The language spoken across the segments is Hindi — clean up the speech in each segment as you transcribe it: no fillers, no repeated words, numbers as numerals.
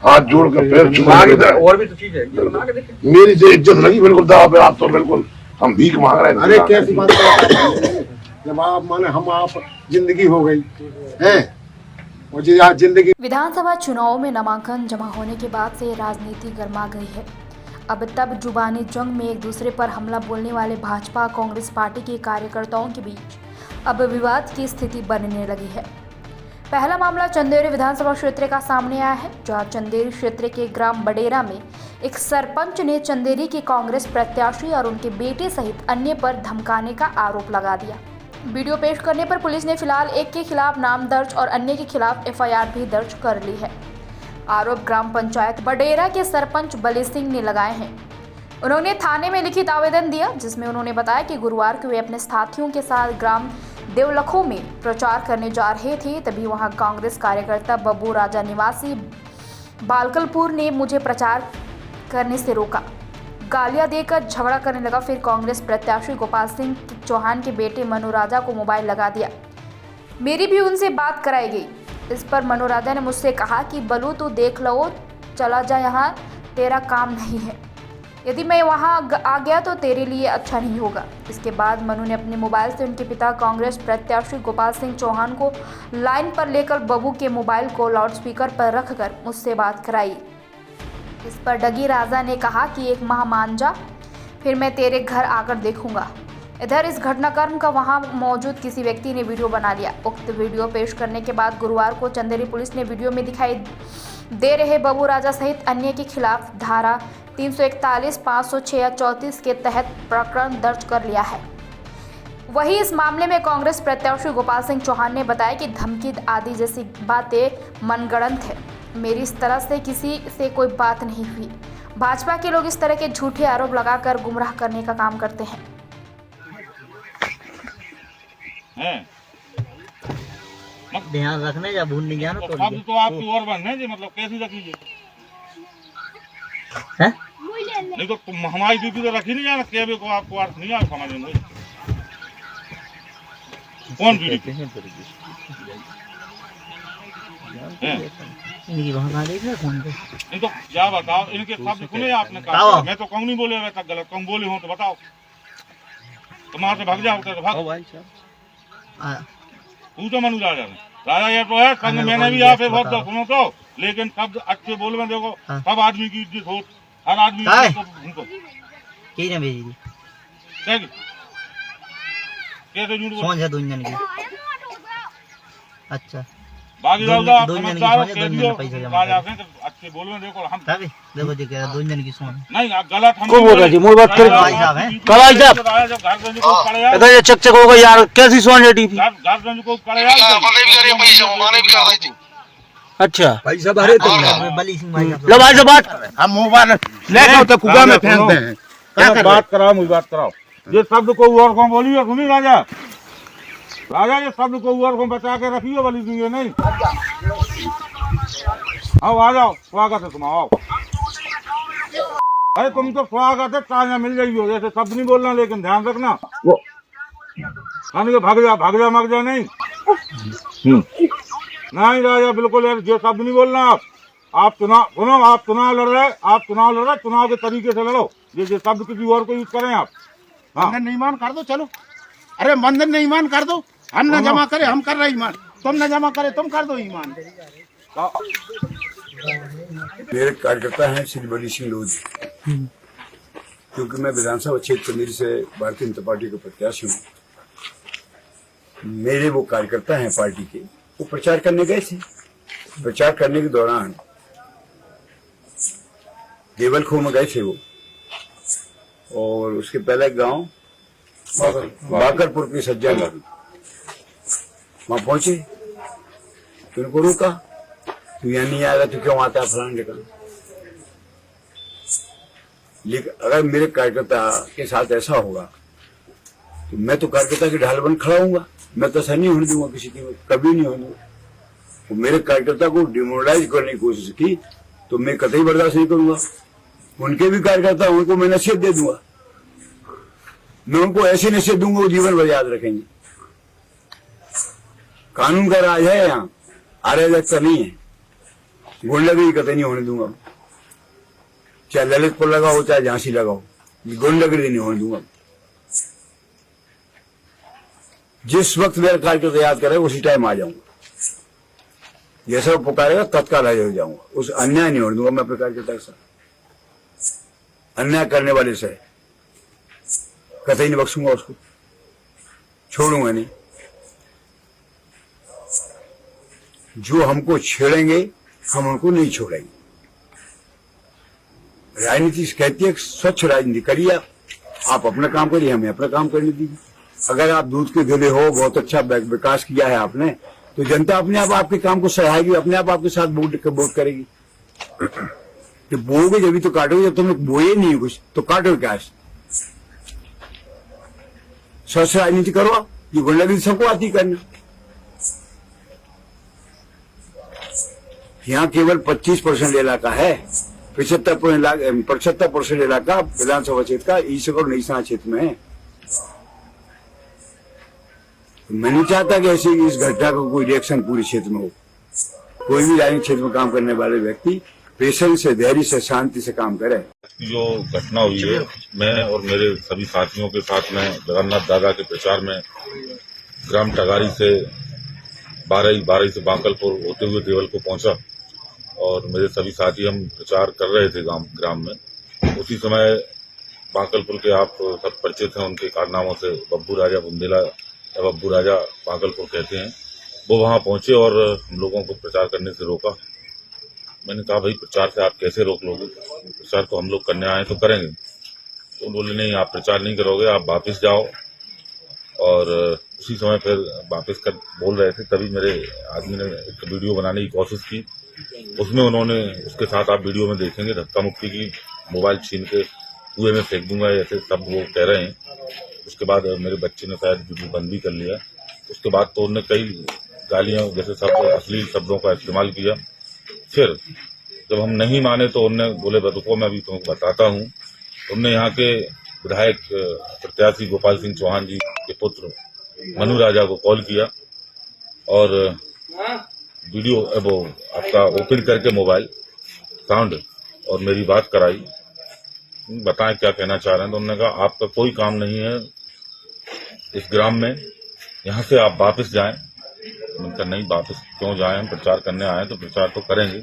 हाथ जोड़कर पैर छू और भी तो चीज है, ये बना के देखें। मेरी जो इज्जत लगी बिल्कुल दाव पे, आप तो बिल्कुल हम भीख मांग रहे हैं। अरे कैसी बात है, जब आप माने हम आप जिंदगी हो गई है और जी आज जिंदगी। विधानसभा चुनाव में नामांकन जमा होने के बाद से राजनीति गर्मा गई है। अब तब जुबानी जंग में एक दूसरे पर हमला बोलने वाले भाजपा कांग्रेस पार्टी के कार्यकर्ताओं के बीच अब विवाद की स्थिति बनने लगी है। पहला मामला चंदेरी विधानसभा क्षेत्र का सामने आया है, जहां चंदेरी क्षेत्र के ग्राम बडेरा में एक सरपंच ने चंदेरी के कांग्रेस प्रत्याशी और उनके बेटे सहित अन्य पर धमकाने का आरोप लगा दिया। वीडियो पेश करने पर पुलिस ने फिलहाल एक के खिलाफ नाम दर्ज और अन्य के खिलाफ एफआईआर भी दर्ज कर ली है। आरोप ग्राम पंचायत बडेरा के सरपंच बली सिंह ने लगाए हैं। उन्होंने थाने में लिखित आवेदन दिया, जिसमें उन्होंने बताया कि गुरुवार को वे अपने साथियों के साथ ग्राम देवलखों में प्रचार करने जा रहे थे, तभी वहां कांग्रेस कार्यकर्ता बब्बू राजा निवासी बालकलपुर ने मुझे प्रचार करने से रोका, गालियां देकर झगड़ा करने लगा। फिर कांग्रेस प्रत्याशी गोपाल सिंह चौहान के बेटे मनु राजा को मोबाइल लगा दिया। मेरी भी उनसे बात कराई गई। इस पर मनु राजा ने मुझसे कहा कि बलू तू देख लो, चला जा, यहाँ तेरा काम नहीं है। यदि मैं वहाँ आ गया तो तेरे लिए अच्छा नहीं होगा। इसके बाद मनु ने अपने मोबाइल से उनके पिता कांग्रेस प्रत्याशी गोपाल सिंह चौहान को लाइन पर लेकर बब्बू के मोबाइल को लाउडस्पीकर पर रखकर मुझसे बात कराई। इस पर डगी राजा ने कहा कि एक माह मान जा, फिर मैं तेरे घर आकर देखूंगा। इधर इस घटनाक्रम का वहां मौजूद किसी व्यक्ति ने वीडियो बना लिया। उक्त वीडियो पेश करने के बाद गुरुवार को चंदेरी पुलिस ने वीडियो में दिखाई दे रहे बब्बू राजा सहित अन्य के खिलाफ धारा 341, 506 या 34 के तहत प्रकरण दर्ज कर लिया है। वहीं इस मामले में कांग्रेस प्रत्याशी गोपाल सिंह चौहान ने बताया कि धमकी आदि जैसी बातें मनगढ़ंत है। मेरी इस तरह से किसी से कोई बात नहीं हुई। भाजपा के लोग इस तरह के झूठे आरोप लगाकर गुमराह करने का काम करते हैं। ध्यान रखने या भूल नहीं जाना तो तो आपकी और बनने जी, मतलब कैसी रखी है? नहीं तो हमारी ड्यूटी तो रखी नहीं जाना, केबे को आपको अर्थ नहीं आ समझ में। कौन ड्यूटी इनकी वहाँ देख फोन पे। नहीं तो क्या बताओ, इनके शब्द सुने आपने कहा? मैं तो कहूँ नहीं बोले, मैं तक गलत कहूँ, बोले हो तो बताओ। तुम्हारे से भाग जाओ तो भागो भाई साहब। तू तो मनु राजा ने राजा ये तो है संग, मैंने भी यहाँ पे बहुत सुनो तो, लेकिन शब्द अच्छे बोल में देखो, सब आदमी की इज्जत हो, हर आदमी उनको भेजी थी कैसे झूठ कौन है दुनिया की? अच्छा बाकी पैसा अच्छे बोल में देखो, हम देखो जी कह दो जन की सोन नहीं गलत हम को बोल रहा जी, मुझे बात कर भाई साहब है कलाई साहब घर ये चकचक हो गई यार, कैसी सोन है टीवी? को पड़े यार। अच्छा पैसा भरे तो बली सिंह भाई लो भाई से बात हम मोबाइल लेके तो कुआ में फेंकते हैं। क्या कर बात कराओ, मुझे बात कराओ। ये शब्द को और कौन बोलिए, सुनी राजा राजा, ये शब्द को और को बचा के रखिए, बली सिंह नहीं। आओ आ जाओ, स्वागत है तुम्हारा, आओ। अरे तुम तो स्वागत है, ताजा मिल जाइए हो, जैसे शब्द नहीं बोलना, लेकिन ध्यान रखना भाग जा मग जा नहीं। नहीं राजा बिल्कुल ये शब्द नहीं बोलना। आप चुनाव सुनो, आप चुनाव लड़ रहे, चुनाव के तरीके से लड़ो। ये शब्द किसी और को यूज करें आप। मंदिर नहीं ईमान कर दो, चलो। अरे मंदिर नहीं ईमान कर दो, हम न जमा करे हम कर रहे ईमान, तुम न जमा करे तुम कर दो ईमान। मेरे कार्यकर्ता हैं श्री बली सिंह लोधी, क्योंकि मैं विधानसभा क्षेत्र चंदेरी से भारतीय जनता पार्टी का प्रत्याशी हूँ। मेरे वो कार्यकर्ता हैं पार्टी के, वो प्रचार करने गए थे। प्रचार करने के दौरान देवलखो में गए थे वो, और उसके पहले गांव बाकरपुर की सज्जा लगी, वहां पहुंचे तो उनको रोका, तू यहाँ नहीं आएगा तो क्यों आता है फलाने का। लेकिन अगर मेरे कार्यकर्ता के साथ ऐसा होगा तो मैं तो कार्यकर्ता की ढाल बन खड़ा हूंगा, मैं तो ऐसा नहीं होने दूंगा किसी की, कभी नहीं होने दूंगा। तो मेरे कार्यकर्ता को डिमोरलाइज करने की कोशिश की तो मैं कतई बर्दाश्त नहीं करूंगा। उनके भी कार्यकर्ता, उनको मैं नसीहत दे दूंगा, मैं उनको ऐसी नसीहत दूंगा वो जीवन भर याद रखेंगे। कानून का राज है यहाँ, अराजकता नहीं है। गुंडागिरी कतई नहीं होने दूंगा, चाहे ललितपुर लगाओ चाहे झांसी लगाओ, गुंडागिरी नहीं होने दूंगा। जिस वक्त मेरा कार्यकर्ता याद करे उसी टाइम आ जाऊंगा, जैसा वो पुकारेगा तत्काल आ जाऊंगा। उस अन्याय नहीं होने दूंगा मैं अपने कार्यकर्ता के साथ। अन्याय करने वाले से कतई नहीं बख्शूंगा, उसको छोड़ूंगा नहीं। जो हमको छेड़ेंगे हम उनको नहीं छोड़ेंगे। राजनीति कहती है स्वच्छ राजनीति करिए, आप अपना काम करिए, हमें अपना काम करने दीजिए। अगर आप दूध के धुले हो, बहुत अच्छा विकास किया है आपने, तो जनता अपने आप आपके काम को सराहेगी, अपने आप आपके साथ वोट करेगी। तो बोओगे जब भी तो काटोगे, जब तुम बोए नहीं कुछ तो काटो क्या? स्वच्छ राजनीति करो, ये गुंडागिरी सबको आती करना। यहाँ केवल 25% इलाका है, 75% इलाका विधानसभा क्षेत्र का ईस्ट और नईसा क्षेत्र में है। मैं नहीं चाहता कि ऐसी इस घटना को कोई रिएक्शन पूरे क्षेत्र में हो। कोई भी राजनीतिक क्षेत्र में काम करने वाले व्यक्ति पेशेंस से, धैर्य से, शांति से काम करे। जो घटना हुई है, मैं और मेरे सभी साथियों के साथ में जगन्नाथ दादा के प्रचार में ग्राम टगारी से बारही से बांकलपुर होते हुए देवल को पहुंचा और मेरे सभी साथी हम प्रचार कर रहे थे ग्राम में। उसी समय बांकलपुर के आप सब परिचित हैं उनके कारनामों से, बब्बू राजा बुंदेला या बब्बू राजा बांकलपुर कहते हैं, वो वहां पहुंचे और हम लोगों को प्रचार करने से रोका। मैंने कहा भाई प्रचार से आप कैसे रोक लोगे, प्रचार तो हम लोग करने आए तो करेंगे। तो बोले नहीं आप प्रचार नहीं करोगे, आप वापस जाओ। और उसी समय फिर वापस कर बोल रहे थे, तभी मेरे आदमी ने एक वीडियो बनाने की कोशिश की। उसमें उन्होंने, उसके साथ आप वीडियो में देखेंगे, धक्का मुक्की की, मोबाइल छीन के कुएं में फेंक दूंगा, ऐसे सब वो कह रहे हैं। उसके बाद मेरे बच्चे ने शायद वीडियो बंद भी कर लिया। उसके बाद तो उन्होंने कई गालियां जैसे शब्द, अश्लील शब्दों का इस्तेमाल किया। फिर जब हम नहीं माने तो उन्होंने बोले बतुको मैं अभी तुमको बताता हूँ। उनने यहाँ के विधायक प्रत्याशी गोपाल सिंह चौहान जी के पुत्र मनु राजा को कॉल किया और वीडियो वो आपका ओपन करके मोबाइल साउंड और मेरी बात कराई, बताएं क्या कहना चाह रहे हैं। तो उन्होंने कहा आपका कोई काम नहीं है इस ग्राम में, यहाँ से आप वापस जाएं। मैंने कहा नहीं वापस क्यों जाएं, हम प्रचार करने आए तो प्रचार तो करेंगे।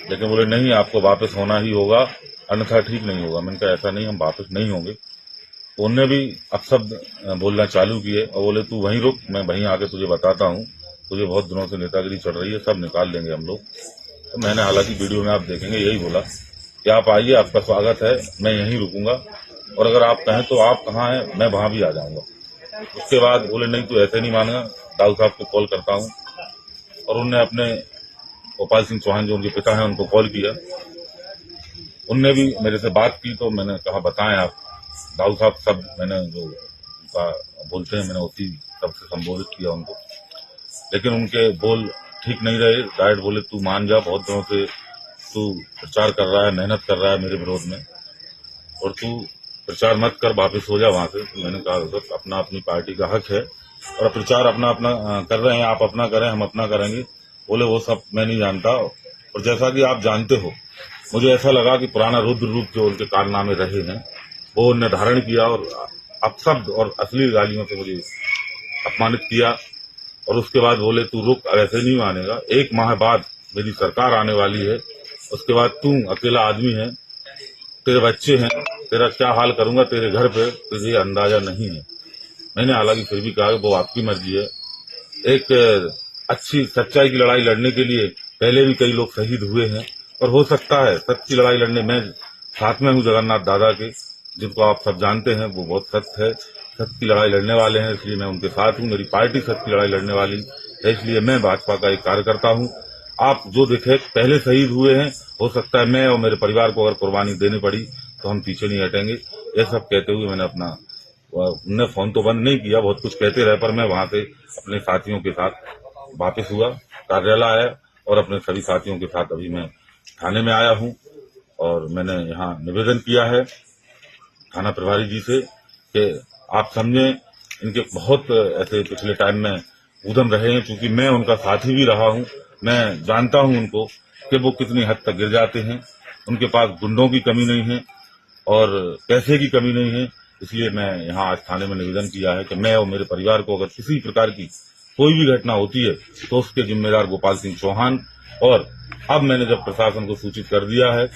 लेकिन बोले नहीं आपको वापस होना ही होगा, अन्यथा ठीक नहीं होगा। मैंने कहा ऐसा नहीं, हम वापस नहीं होंगे। तो उनने भी अपशब्द बोलना चालू किए और बोले तू वहीं रुक, मैं वहीं आके तुझे बताता हूँ, तुझे बहुत दिनों से नेतागिरी चढ़ रही है, सब निकाल लेंगे हम लोग। तो मैंने हालांकि वीडियो में आप देखेंगे यही बोला कि आप आइए, आपका स्वागत है, मैं यहीं रुकूंगा और अगर आप कहें तो आप कहाँ हैं, मैं वहां भी आ जाऊंगा। उसके बाद बोले नहीं तू ऐसे नहीं मानेगा, दाऊ साहब को कॉल करता हूँ। और उनने अपने गोपाल सिंह चौहान जो उनके पिता हैं उनको कॉल किया, उनने भी मेरे से बात की। तो मैंने कहा बताएं आप, दाऊ साहब सब मैंने जो बोलते हैं मैंने उसी सब से संबोधित किया उनको। लेकिन उनके बोल ठीक नहीं रहे, डायरेक्ट बोले तू मान जा, बहुत दिनों से तू प्रचार कर रहा है, मेहनत कर रहा है मेरे विरोध में, और तू प्रचार मत कर, वापस हो जा वहां से। तो मैंने कहा सर अपना अपनी पार्टी का हक है और प्रचार अपना अपना कर रहे हैं, आप अपना करें, हम अपना करेंगे। बोले वो सब मैं नहीं जानता, और जैसा कि आप जानते हो मुझे ऐसा लगा कि पुराना रुद्र रूप जो उनके कारनामे रहे हैं वो उन्हें धारण किया और अपशब्द और अश्लील गालियों से मुझे अपमानित किया। और उसके बाद बोले तू रुक, ऐसे नहीं मानेगा, 1 माह बाद मेरी सरकार आने वाली है, उसके बाद तू अकेला आदमी है, तेरे बच्चे हैं, तेरा क्या हाल करूंगा तेरे घर पे तुझे अंदाजा नहीं है। मैंने हालांकि फिर भी कहा वो आपकी मर्जी है। एक अच्छी सच्चाई की लड़ाई लड़ने के लिए पहले भी कई लोग शहीद हुए हैं और हो सकता है सच्ची लड़ाई लड़ने में साथ में हूँ जगन्नाथ दादा के, जिनको आप सब जानते हैं, वो बहुत सत्य है, सत्य की लड़ाई लड़ने वाले हैं, इसलिए मैं उनके साथ हूँ। मेरी पार्टी सत्य की लड़ाई लड़ने वाली है, इसलिए मैं भाजपा का एक कार्यकर्ता हूँ। आप जो देखे पहले शहीद हुए हैं, हो सकता है मैं और मेरे परिवार को अगर कुर्बानी देनी पड़ी तो हम पीछे नहीं हटेंगे। ये सब कहते हुए मैंने अपना, उनने फोन तो बंद नहीं किया, बहुत कुछ कहते रहे, पर मैं वहां से अपने साथियों के साथ वापस हुआ, कार्यालय आया और अपने सभी साथियों के साथ अभी मैं थाने में आया हूं। और मैंने यहाँ निवेदन किया है थाना प्रभारी जी से कि आप समझे इनके बहुत ऐसे पिछले टाइम में उद्यम रहे हैं, क्योंकि मैं उनका साथी भी रहा हूं, मैं जानता हूं उनको कि वो कितनी हद तक गिर जाते हैं। उनके पास गुंडों की कमी नहीं है और पैसे की कमी नहीं है। इसलिए मैं यहाँ आज थाने में निवेदन किया है कि मैं और मेरे परिवार को अगर किसी प्रकार की कोई भी घटना होती है तो उसके जिम्मेदार गोपाल सिंह चौहान, और अब मैंने जब प्रशासन को सूचित कर दिया है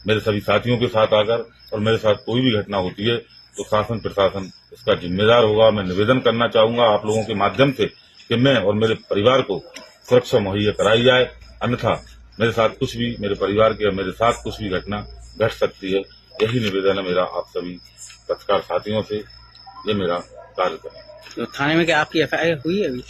मेरे सभी साथियों के साथ आकर, और मेरे साथ कोई भी घटना होती है तो शासन प्रशासन इसका जिम्मेदार होगा। मैं निवेदन करना चाहूंगा आप लोगों के माध्यम से कि मैं और मेरे परिवार को सुरक्षा मुहैया कराई जाए, अन्यथा मेरे साथ कुछ भी, मेरे परिवार के मेरे साथ कुछ भी घटना घट सकती है। यही निवेदन है मेरा आप सभी पत्रकार साथियों से। ये मेरा कार्यक्रम है। तो थाने में क्या आपकी एफआईआर हुई है अभी?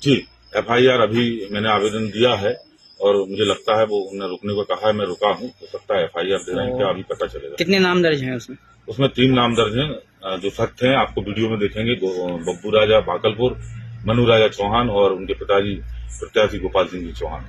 जी, एफआईआर अभी मैंने आवेदन दिया है और मुझे लगता है वो उन्हें रुकने को कहा है, मैं रुका हूँ। हो सकता है एफआईआर दे रहे हैं क्या, अभी पता चलेगा। कितने नाम दर्ज हैं उसमें? उसमें 3 नाम दर्ज हैं जो सत्य हैं, आपको वीडियो में देखेंगे। बब्बू राजा बाकलपुर, मनु राजा चौहान और उनके पिताजी प्रत्याशी गोपाल सिंह जी चौहान।